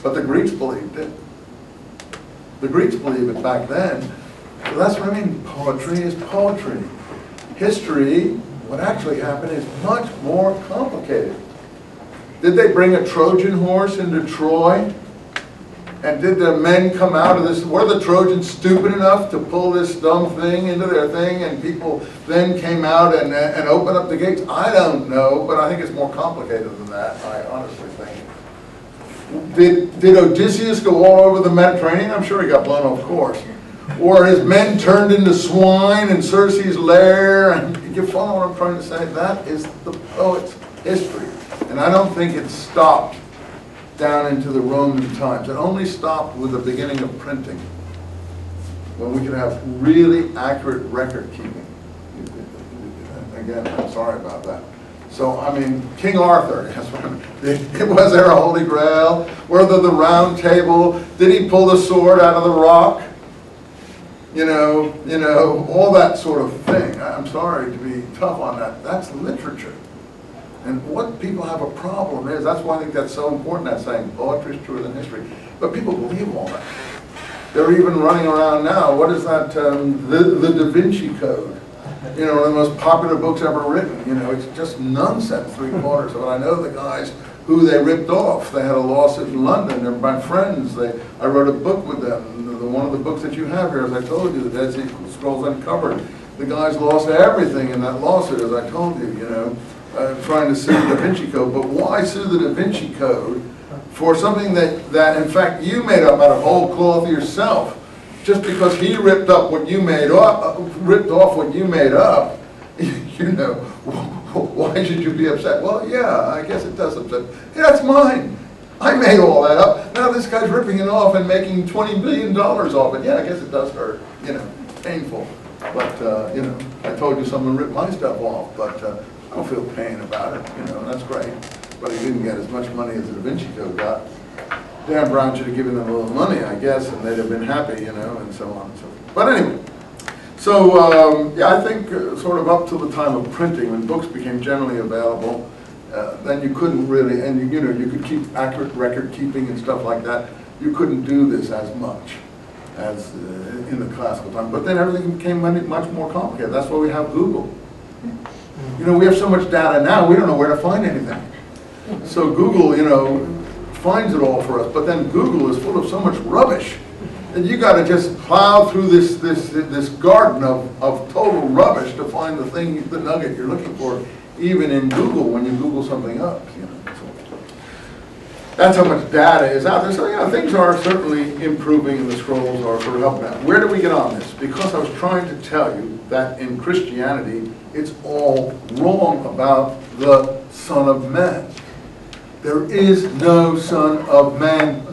But the Greeks believed it. The Greeks believed it back then. So that's what I mean. Poetry is poetry. History, what actually happened, is much more complicated. Did they bring a Trojan horse into Troy? And did the men come out of this? Were the Trojans stupid enough to pull this dumb thing into their thing, and people then came out and opened up the gates? I don't know, but I think it's more complicated than that, I honestly think. Did Odysseus go all over the Mediterranean? I'm sure he got blown off course. Or his men turned into swine in Circe's lair? And you follow what I'm trying to say? That is the poet's history. And I don't think it stopped down into the Roman times. It only stopped with the beginning of printing, when we could have really accurate record keeping. Again, I'm sorry about that. So, I mean, King Arthur, was there a Holy Grail? Were there the Round Table? Did he pull the sword out of the rock? You know, all that sort of thing. I'm sorry to be tough on that. That's literature. And what people have a problem is, that's why I think that's so important, that saying, poetry is truer than history. But people believe all that. They're even running around now, what is that, the Da Vinci Code? You know, one of the most popular books ever written. You know, it's just nonsense, 3/4 of it. I know the guys who they ripped off. They had a lawsuit in London. They're my friends. I wrote a book with them. One of the books that you have here, as I told you, the Dead Sea Scrolls Uncovered. The guys lost everything in that lawsuit, as I told you, you know. Trying to sue the Da Vinci Code, but why sue the Da Vinci Code for something that in fact you made up out of whole cloth yourself? Just because he ripped up what you made up, ripped off what you made up, you know, why should you be upset? Well, yeah, I guess it does upset. Hey, that's mine. I made all that up. Now this guy's ripping it off and making $20 billion off it. Yeah, I guess it does hurt. You know, painful. But you know, I told you someone ripped my stuff off, but. I don't feel pain about it, you know, and that's great. But he didn't get as much money as the Da Vinci Code got. Dan Brown should have given them a little money, I guess, and they'd have been happy, you know, and so on and so forth. But anyway, so yeah, I think sort of up to the time of printing, when books became generally available, then you couldn't really, and you know, you could keep accurate record keeping and stuff like that. You couldn't do this as much as in the classical time. But then everything became much more complicated. That's why we have Google. You know, we have so much data now, we don't know where to find anything. So Google, you know, finds it all for us, but then Google is full of so much rubbish that you got to just plow through this garden of total rubbish to find the thing, the nugget you're looking for, even in Google when you Google something up. You know, so that's how much data is out there. So yeah, things are certainly improving, and the scrolls are sort of helping out. Where do we get on this? Because I was trying to tell you that in Christianity, it's all wrong about the Son of Man. There is no Son of Man,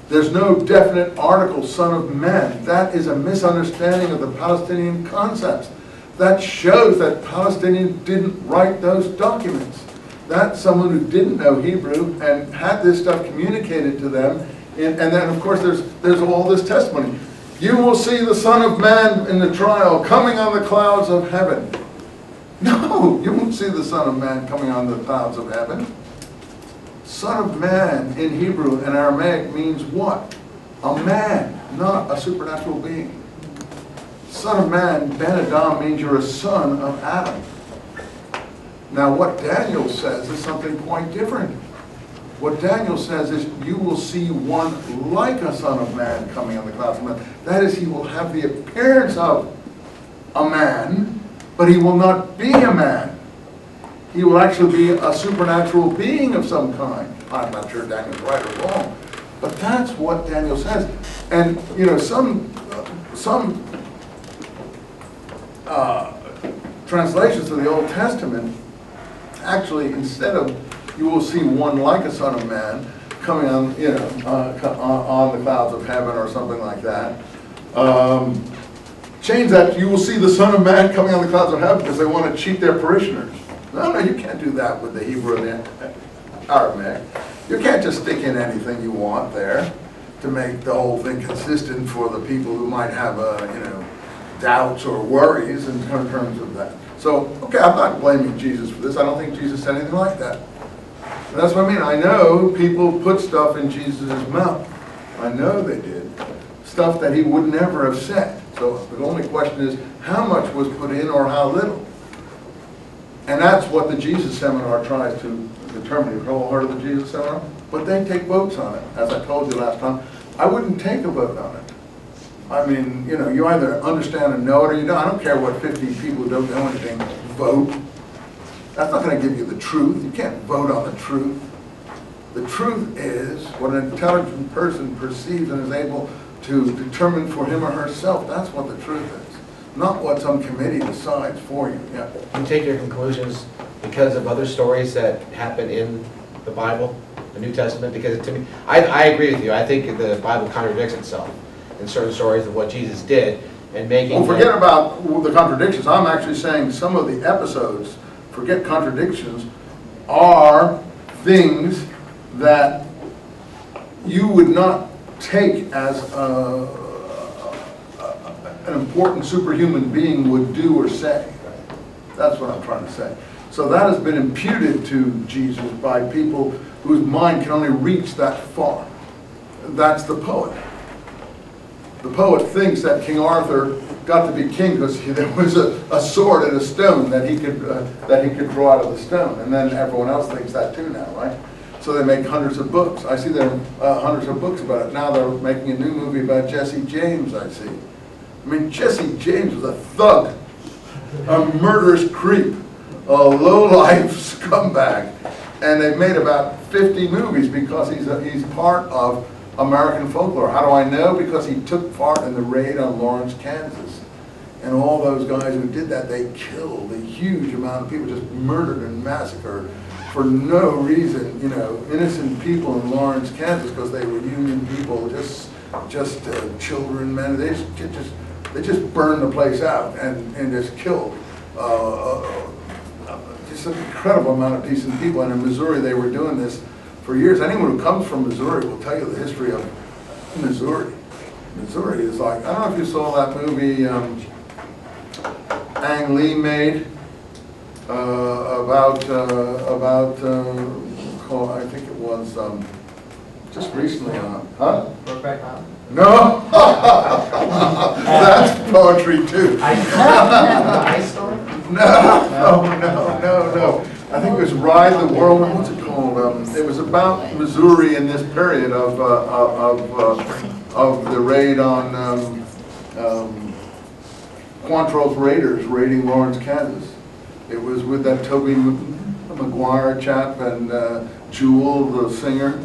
There's no definite article, Son of Man. That is a misunderstanding of the Palestinian concepts. That shows that Palestinians didn't write those documents. That's someone who didn't know Hebrew and had this stuff communicated to them. And then, of course, there's all this testimony. You will see the Son of Man in the trial coming on the clouds of heaven. No, you won't see the Son of Man coming on the clouds of heaven. Son of Man in Hebrew and Aramaic means what? A man, not a supernatural being. Son of Man, Ben Adam, means you're a son of Adam. Now what Daniel says is something quite different. What Daniel says is, you will see one like a Son of Man coming on the clouds of heaven. That is, he will have the appearance of a man, but he will not be a man. He will actually be a supernatural being of some kind. I'm not sure Daniel's right or wrong, but that's what Daniel says. And you know, some translations of the Old Testament actually, instead of you will see one like a Son of Man coming on, you know, on the clouds of heaven or something like that. Change that, you will see the Son of Man coming on the clouds of heaven, because they want to cheat their parishioners. No, you can't do that with the Hebrew and the Aramaic. You can't just stick in anything you want there to make the whole thing consistent for the people who might have, you know, doubts or worries in terms of that. So, okay, I'm not blaming Jesus for this. I don't think Jesus said anything like that. And that's what I mean. I know people put stuff in Jesus' mouth. I know they did. Stuff that he would never have said. So the only question is, how much was put in or how little? And that's what the Jesus Seminar tries to determine. You've all heard of the Jesus Seminar? But they take votes on it. As I told you last time, I wouldn't take a vote on it. I mean, you know, you either understand and know it or you don't. I don't care what 50 people who don't know anything vote. That's not going to give you the truth. You can't vote on the truth. The truth is what an intelligent person perceives and is able to determine for him or herself. That's what the truth is. Not what some committee decides for you. Yeah. You take your conclusions because of other stories that happen in the Bible, the New Testament, because to me, I agree with you. I think the Bible contradicts itself in certain stories of what Jesus did and making... Well, forget about the contradictions. I'm actually saying some of the episodes, forget contradictions, are things that you would not take as an important superhuman being would do or say. That's what I'm trying to say. So that has been imputed to Jesus by people whose mind can only reach that far. That's the poet. The poet thinks that King Arthur got to be king because there was a sword and a stone that he could draw out of the stone, and then everyone else thinks that too now, right? So they make hundreds of books. I see there are hundreds of books about it. Now they're making a new movie about Jesse James, I see. I mean, Jesse James was a thug, a murderous creep, a low-life scumbag, and they've made about 50 movies because he's part of American folklore. How do I know? Because he took part in the raid on Lawrence, Kansas. And all those guys who did that, they killed a huge amount of people, just murdered and massacred for no reason, you know, innocent people in Lawrence, Kansas, because they were Union people, just children, men. They just burned the place out and just killed just an incredible amount of decent people. And in Missouri, they were doing this for years. Anyone who comes from Missouri will tell you the history of Missouri. Missouri is like, I don't know if you saw that movie Ang Lee made about I think it was just recently on, huh? No, that's poetry too. No. I think it was Ride the World. What's it called? It was about Missouri in this period of the raid on Quantrill's Raiders raiding Lawrence, Kansas. It was with that Toby Maguire chap and Jewel, the singer.